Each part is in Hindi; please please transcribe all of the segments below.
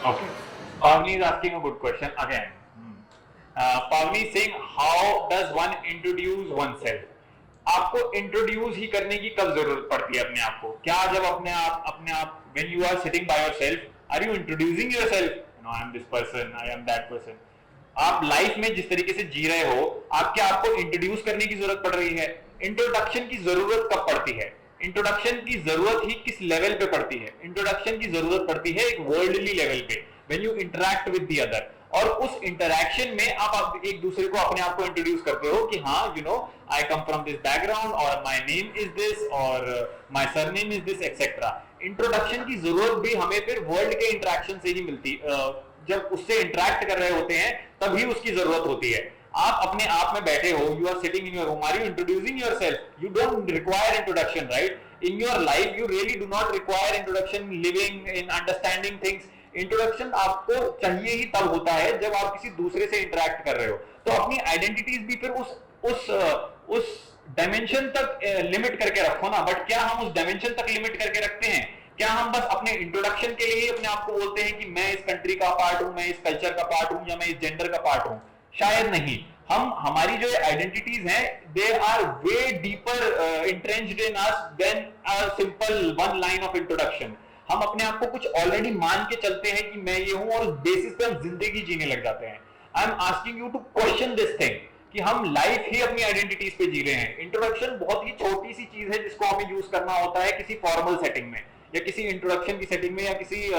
Okay. Pavni is asking a good question again. Pavni is saying, how does one introduce oneself? आपको इंट्रोड्यूस ही करने की कब जरूरत पड़ती है अपने आप को? क्या जब अपने आप when you are sitting by yourself, are you introducing yourself? No, I am this person, I am that person. आप लाइफ में जिस तरीके से जी रहे हो, आप क्या आपको इंट्रोड्यूस करने की जरूरत पड़ रही है? इंट्रोडक्शन की जरूरत कब पड़ती है? इंट्रोडक्शन की जरूरत ही किस लेवल पे पड़ती है? इंट्रोडक्शन की जरूरत पड़ती है एक वर्ल्डली लेवल पे, when you interact with the other, और उस इंटरैक्शन में आप एक दूसरे को अपने आप को इंट्रोड्यूस करते हो कि हाँ, you know, I come from this background, और माय नेम इज दिस, और my surname is this, etcetera. Introduction की जरूरत भी हमें फिर वर्ल्ड के इंटरैक्शन से ही मिलती, जब उससे इंटरैक्ट कर रहे होते हैं तभी उसकी जरूरत होती है. आप अपने आप में बैठे हो, you are sitting in your room, are you introducing yourself? You don't require introduction, right? In your life you really do not require introduction, living in understanding things. Introduction आपको चाहिए ही तब होता है जब आप किसी दूसरे से इंटरैक्ट कर रहे हो. तो अपनी आइडेंटिटीज भी फिर उस डायमेंशन तक लिमिट करके रखो ना. बट क्या हम उस डायमेंशन तक लिमिट करके रखते हैं? क्या हम बस अपने इंट्रोडक्शन के लिए अपने आप को बोलते हैं कि मैं इस कंट्री का पार्ट हूं, मैं इस कल्चर का पार्ट हूं, या मैं इस जेंडर का पार्ट हूं? शायद नहीं. हमारी जो आइडेंटिटीज हैं, they are way deeper entrenched in us than a simple one line of introduction. हम अपने आप को कुछ ऑलरेडी मान के चलते हैं कि मैं ये हूं, और उस बेसिस पे हम जिंदगी जीने लग जाते हैं. I am asking you to question this thing कि हम लाइफ ही अपनी आइडेंटिटीज पे जी रहे हैं. इंट्रोडक्शन बहुत ही छोटी सी चीज है जिसको हमें यूज करना होता है किसी फॉर्मल सेटिंग में, या किसी इंट्रोडक्शन की सेटिंग में, या किसी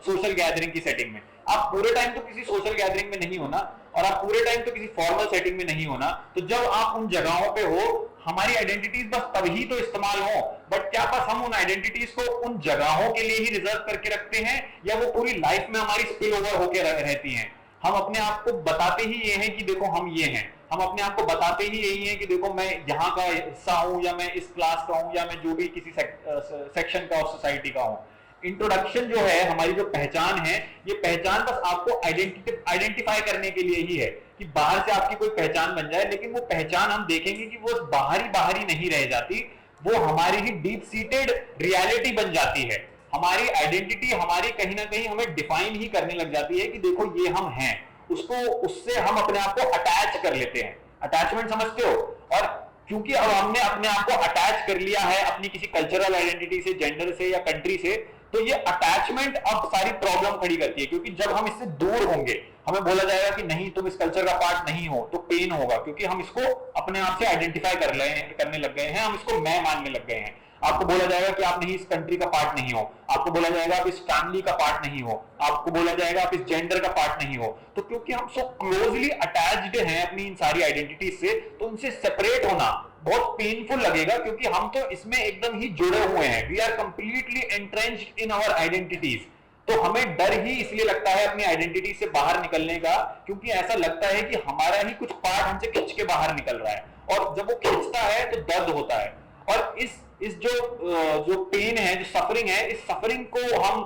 सोशल गैदरिंग की सेटिंग में. आप पूरे टाइम तो किसी सोशल गैदरिंग में नहीं होना, और आप पूरे टाइम तो किसी फॉर्मल सेटिंग में नहीं होना. तो जब आप उन जगहों पे हो, हमारी आइडेंटिटीज बस तभी तो इस्तेमाल हो. बट क्या बस हम उन आइडेंटिटीज को उन जगहों के लिए ही रिजर्व करके रखते हैं, या वो पूरी लाइफ में हमारी स्पिल ओवर होकर रहती हैं? हम अपने आप को बताते ही ये हैं कि देखो हम ये हैं. हम अपने आप को बताते ही यही हैं कि देखो मैं यहाँ का हिस्सा हूँ, या मैं इस क्लास का हूँ, या मैं जो भी किसी सेक्शन का और सोसाइटी का हूँ. इंट्रोडक्शन जो है, हमारी जो पहचान है, ये पहचान बस आपको आइडेंटिफाई करने के लिए ही है कि बाहर से आपकी कोई पहचान बन जाए. लेकिन वो पहचान हम देखेंगे कि वो बाहरी नहीं रह जाती, वो हमारी ही डीप सीटेड रियलिटी बन जाती है. हमारी आइडेंटिटी हमारी कहीं ना कहीं हमें डिफाइन ही करने लग जाती है कि देखो ये हम हैं. उससे हम अपने आप को अटैच कर लेते हैं. अटैचमेंट समझते हो? और क्योंकि अब हमने अपने आप को अटैच कर लिया है अपनी किसी कल्चरल आइडेंटिटी से, जेंडर से, या कंट्री से, तो ये अटैचमेंट अब सारी प्रॉब्लम खड़ी करती है. क्योंकि जब हम इससे दूर होंगे, हमें बोला जाएगा कि नहीं तुम इस कल्चर का पार्ट नहीं हो, तो पेन होगा. क्योंकि हम इसको अपने आप से आइडेंटिफाई करने लग गए हैं, हम इसको मैं मानने लग गए हैं. आपको बोला जाएगा कि आप नहीं इस कंट्री का पार्ट नहीं हो, आपको बोला जाएगा आप इस फैमिली का पार्ट नहीं हो, आपको बोला जाएगा आप इस जेंडर का पार्ट नहीं हो. तो क्योंकि हम सो क्लोजली अटैच्ड हैं अपनी इन सारी आइडेंटिटीज से, तो उनसे सेपरेट होना बहुत पेनफुल लगेगा. क्योंकि हम तो इसमें एकदम ही जुड़े हुए हैं. We are completely entrenched in our identities. तो हमें डर ही इसलिए लगता है अपनी आइडेंटिटी से बाहर निकलने का, क्योंकि ऐसा लगता है कि हमारा ही कुछ पार्ट हमसे खींच के बाहर निकल रहा है. और जब वो खींचता है तो दर्द होता है. और इस जो पेन है, जो सफरिंग है, इस सफरिंग को हम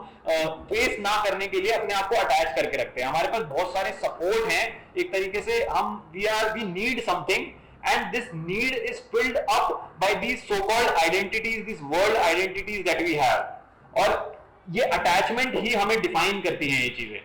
फेस ना करने के लिए अपने आप को अटैच करके रखते हैं. हमारे पास बहुत सारे सपोर्ट हैं. एक तरीके से we need something, and this need is filled up by these so called identities, these world identities that we have. और ये attachment ही हमें define करती हैं ये चीजें.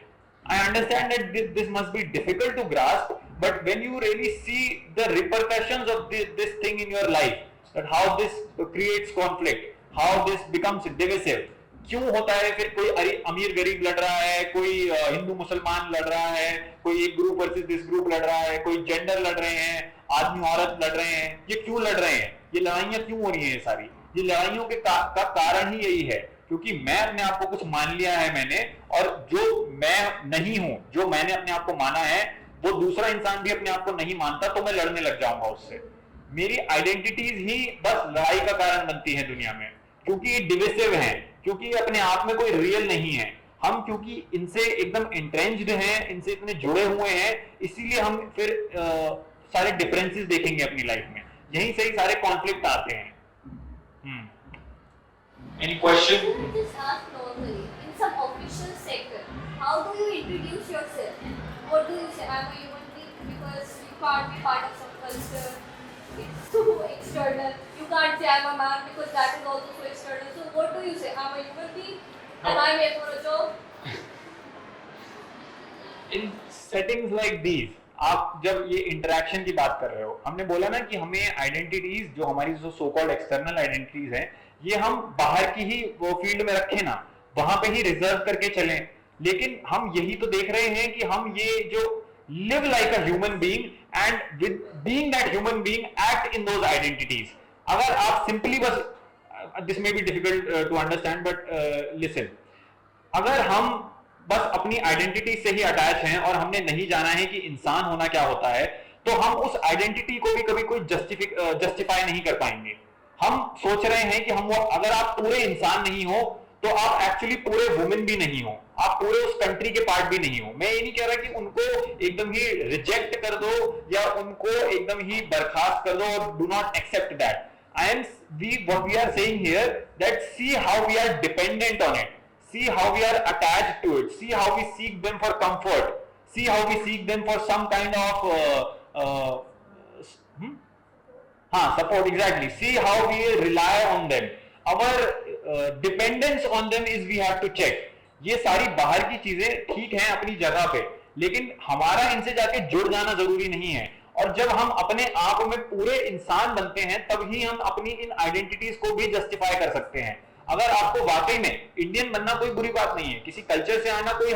I understand that this must be difficult to grasp, but when you really see the repercussions of this thing in your life, that how this creates conflict, how this becomes divisive. क्यों होता है? फिर कोई अमीर गरीब लड़ रहा है, कोई हिंदू मुसलमान लड़ रहा है, कोई एक ग्रुप वर्सेस दिस ग्रुप लड़ रहा है, कोई जेंडर लड़ रहे हैं, आदमी औरत लड़ रहे हैं. ये क्यों लड़ रहे हैं? ये लड़ाइयां क्यों हो रही हैं? सारी ये लड़ाइयों के का कारण ही यही है, क्योंकि मैं अपने आप को कुछ मान लिया है मैंने, और जो मैं नहीं हूं, जो मैंने अपने आप को माना है, वो दूसरा इंसान भी अपने आप को नहीं मानता, तो मैं लड़ने लग जाऊंगा उससे. मेरी आइडेंटिटीज ही बस लड़ाई का कारण बनती है दुनिया में, क्योंकि ये डिविसिव हैं, क्योंकि अपने आप में कोई रियल नहीं है. हम क्योंकि इनसे एकदम एंट्रेंच्ड हैं, इनसे इतने जुड़े हुए हैं, इसीलिए हम फिर सारे डिफरेंसेस देखेंगे अपनी लाइफ में. यहीं से ही सारे कॉन्फ्लिक्ट आते हैं. Any question? Just ask normally. In some official sector, how do you introduce yourself? What do you say? I'm a human being, because you can't be part of some culture. It's so external. You can't say I'm a man, because that is also so external. So what do you say? I'm a human being and I'm here for a job. In settings like these, आप जब ये इंटरेक्शन की बात कर रहे हो, हमने बोला ना कि हमें आइडेंटिटीज, जो हमारी जो सो कॉल्ड एक्सटर्नल आइडेंटिटीज हैं, ये हम बाहर की ही वो फील्ड में रखें ना, वहां पे ही रिजर्व करके चलें। लेकिन हम यही तो देख रहे हैं कि हम ये जो live like a human being and with being that human being act in those identities. अगर आप सिंपली बस, this may be difficult to understand but listen, अगर हम बस अपनी आइडेंटिटी से ही अटैच हैं और हमने नहीं जाना है कि इंसान होना क्या होता है, तो हम उस आइडेंटिटी को भी कभी कोई जस्टिफाई नहीं कर पाएंगे। हम सोच रहे हैं कि हम वो, अगर आप पूरे इंसान नहीं हो तो आप एक्चुअली पूरे वुमेन भी नहीं हो, आप पूरे उस कंट्री के पार्ट भी नहीं हो। मैं ये नहीं कह रहा कि उनको एकदम ही रिजेक्ट कर दो या उनको एकदम ही बर्खास्त कर दो और do not accept that. what we are saying here, that see how we are dependent on it, see how we are attached to it, see how we seek them for comfort, see how we seek them for some kind of support, exactly, see how we rely on them, our dependence on them is we have to check। ये सारी बाहर की चीजें ठीक हैं अपनी जगह पे, लेकिन हमारा इनसे जाके जुड़ जाना जरूरी नहीं है। और जब हम अपने आप में पूरे इंसान बनते हैं, तब ही हम अपनी इन आइडेंटिटीज को भी जस्टिफाई कर सकते हैं। अगर आपको वाकई में इंडियन बनना कोई बुरी बात नहीं है, किसी कल्चर से आना कोई,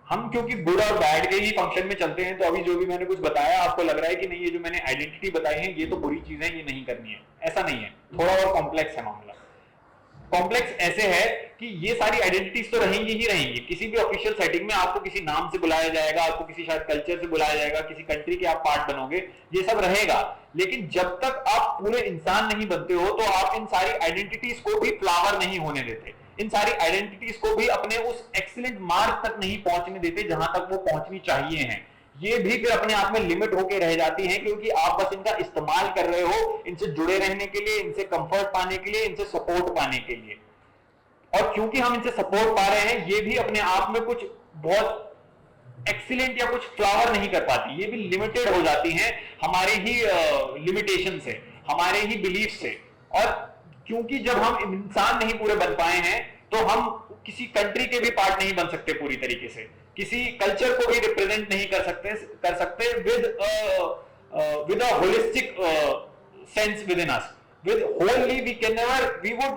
हम क्योंकि गुड और बैड के ही फंक्शन में चलते हैं, तो अभी जो भी मैंने कुछ बताया आपको लग रहा है कि नहीं ये जो मैंने आइडेंटिटी बताई है ये तो बुरी चीज है, ये नहीं करनी है। ऐसा नहीं है, थोड़ा और कॉम्प्लेक्स है मामला। कॉम्प्लेक्स ऐसे है कि ये सारी आइडेंटिटीज तो रहेंगी ही रहेंगी। किसी भी ऑफिशियल सेटिंग में आपको किसी नाम से बुलाया जाएगा, आपको किसी शायद कल्चर से बुलाया जाएगा, किसी कंट्री के आप पार्ट बनोगे, ये सब रहेगा। लेकिन जब तक आप पूरे इंसान नहीं बनते हो, तो आप इन सारी आइडेंटिटीज को भी फ्लावर नहीं होने देते, इन सारी आइडेंटिटीज को भी अपने उस एक्सीलेंट मार्क तक नहीं पहुंचने देते जहां तक वो पहुंचनी चाहिए हैं। ये भी फिर अपने आप में लिमिट होकर रह जाती हैं, क्योंकि आप बस इनका इस्तेमाल कर रहे हो इनसे जुड़े रहने के लिए, इनसे कंफर्ट पाने के लिए, इनसे सपोर्ट पाने के लिए। और क्योंकि हम इनसे सपोर्ट पा रहे हैं, ये भी अपने आप में कुछ बहुत एक्सीलेंट या कुछ फ्लावर नहीं कर पाती, ये भी लिमिटेड हो जाती हैं हमारे ही लिमिटेशन से, हमारे ही बिलीफ से। और क्योंकि जब हम इंसान नहीं पूरे बन पाए हैं, तो हम किसी कंट्री के भी पार्ट नहीं बन सकते पूरी तरीके से, किसी कल्चर को भी रिप्रेजेंट नहीं कर सकते with a holistic sense within us. With holy we would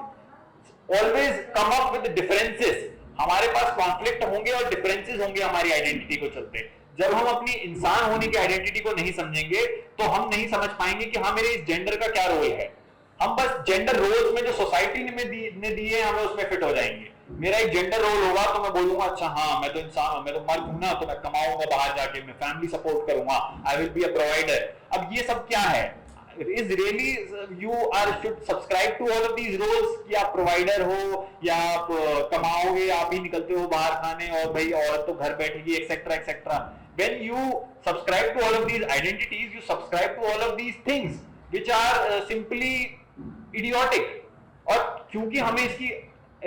always come up with differences. हमारे पास कॉन्फ्लिक्ट होंगे और डिफरेंसेस होंगे हमारी आइडेंटिटी को चलते। जब हम अपनी इंसान होने की आइडेंटिटी को नहीं समझेंगे, तो हम नहीं समझ पाएंगे कि हाँ, मेरे इस जेंडर का क्या रोल है। हम बस जेंडर रोल्स में जो सोसाइटी ने दिए हैं, हमें उसमें फिट हो जाएंगे। मेरा एक जेंडर रोल होगा तो मैं बोलूंगा अच्छा हाँ, मैं तो इंसान हूं, मैं तो मर्द हूं ना, तो मैं कमाऊंगा बाहर जाके, मैं फैमिली सपोर्ट करूंगा, I will be a provider. अब ये सब क्या है? Is really you should subscribe to all of these roles कि आप प्रोवाइडर हो या आप कमाओगे, आप ही निकलते हो बाहर खाने, और भाई औरत तो घर बैठेगी, etcetera etcetera. When you subscribe to all of these identities, you subscribe to all of these things which are simply idiotic। और क्योंकि हमें इसकी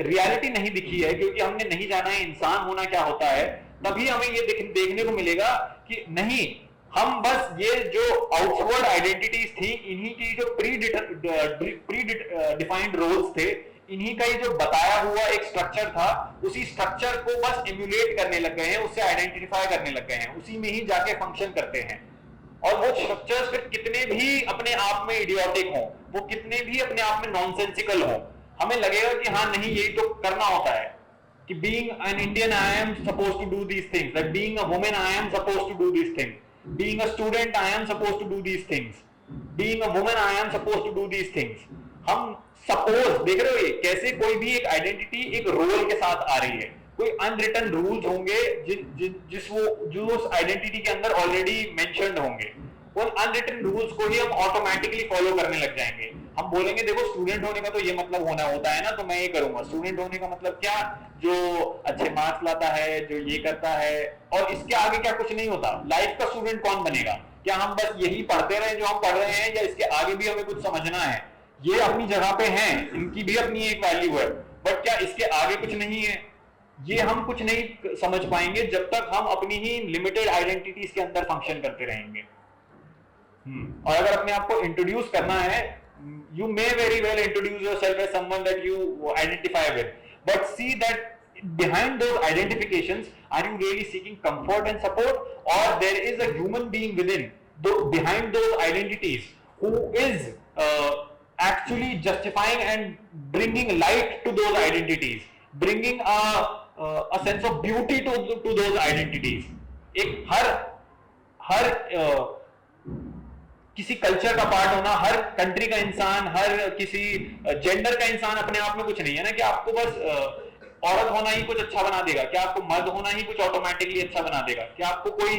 रियलिटी नहीं दिखी है, क्योंकि हमने नहीं जाना है इंसान होना क्या होता है, तभी हमें ये देखने को मिलेगा कि नहीं, हम बस ये जो आउटवर्ड आइडेंटिटीज थी, इन्हीं की जो प्री डिफाइंड रोल्स थे, इन्हीं का ही जो बताया हुआ एक स्ट्रक्चर था, उसी स्ट्रक्चर को बस इम्यूलेट करने लग गए हैं, उससे आइडेंटिफाई करने लग गए हैं, उसी में ही जाके फंक्शन करते हैं। और वो स्ट्रक्चर्स फिर कितने भी अपने आप में इडियोटिक हों, वो कितने भी अपने आप में नॉनसेंसिकल हों, हमें लगेगा कि हाँ नहीं, यही तो करना होता है कि being an Indian I am supposed to do these things, that being a woman I am supposed to do these things, being a student I am supposed to do these things, being a woman I am supposed to do these things। हम सपोज देख रहे हो ये कैसे कोई भी एक आइडेंटिटी एक रोल के साथ आ रही है, कोई अनरिटन रूल्स होंगे जो उस आइडेंटिटी के अंदर ऑलरेडी मेंशन्ड होंगे, उन अनरिटन रूल्स को ही हम ऑटोमेटिकली फॉलो करने लग जाएंगे। हम बोलेंगे देखो स्टूडेंट होने का तो ये मतलब होना होता है ना, तो मैं ये करूंगा। स्टूडेंट होने का मतलब क्या? जो अच्छे मार्क्स लाता है, जो ये करता है, और इसके आगे क्या कुछ नहीं होता। लाइफ का स्टूडेंट कौन बनेगा? क्या हम बस यही पढ़ते रहे जो हम पढ़ रहे हैं, या इसके आगे भी हमें कुछ समझना है? ये अपनी जगह पे हैं, इनकी भी अपनी एक वैल्यू है, बट क्या इसके आगे कुछ नहीं है? ये हम कुछ नहीं समझ पाएंगे जब तक हम अपनी ही लिमिटेड आइडेंटिटीज के अंदर फंक्शन करते रहेंगे। और अगर अपने आप को इंट्रोड्यूस करना है, you may very well introduce yourself as someone that you identify with, but see that behind those identifications, are you really seeking comfort and support, or there is a human being within behind those identities who is actually justifying and bringing light to those identities, bringing a sense of beauty to those identities. एक हर किसी कल्चर का पार्ट होना, हर कंट्री का इंसान, हर किसी जेंडर का इंसान अपने आप में कुछ नहीं है ना कि आपको बस औरत होना ही कुछ अच्छा बना देगा, क्या आपको मर्द होना ही कुछ ऑटोमेटिकली अच्छा बना देगा, क्या आपको कोई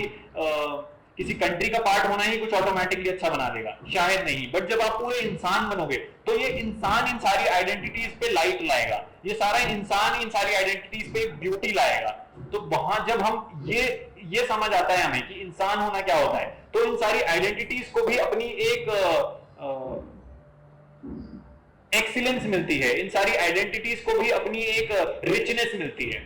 किसी कंट्री का पार्ट होना ही कुछ ऑटोमेटिकली अच्छा बना देगा, शायद नहीं। बट जब आप पूरे इंसान बनोगे तो ये इंसान इन सारी आइडेंटिटीज पे लाइट लाएगा, ये सारा इंसान इन सारी आइडेंटिटीज पे ब्यूटी लाएगा। तो वहां जब हम ये समझ आता है हमें कि इंसान होना क्या होता है, तो इन सारी आइडेंटिटीज को भी अपनी एक एक्सीलेंस मिलती है, इन सारी आइडेंटिटीज को भी अपनी एक रिचनेस मिलती है।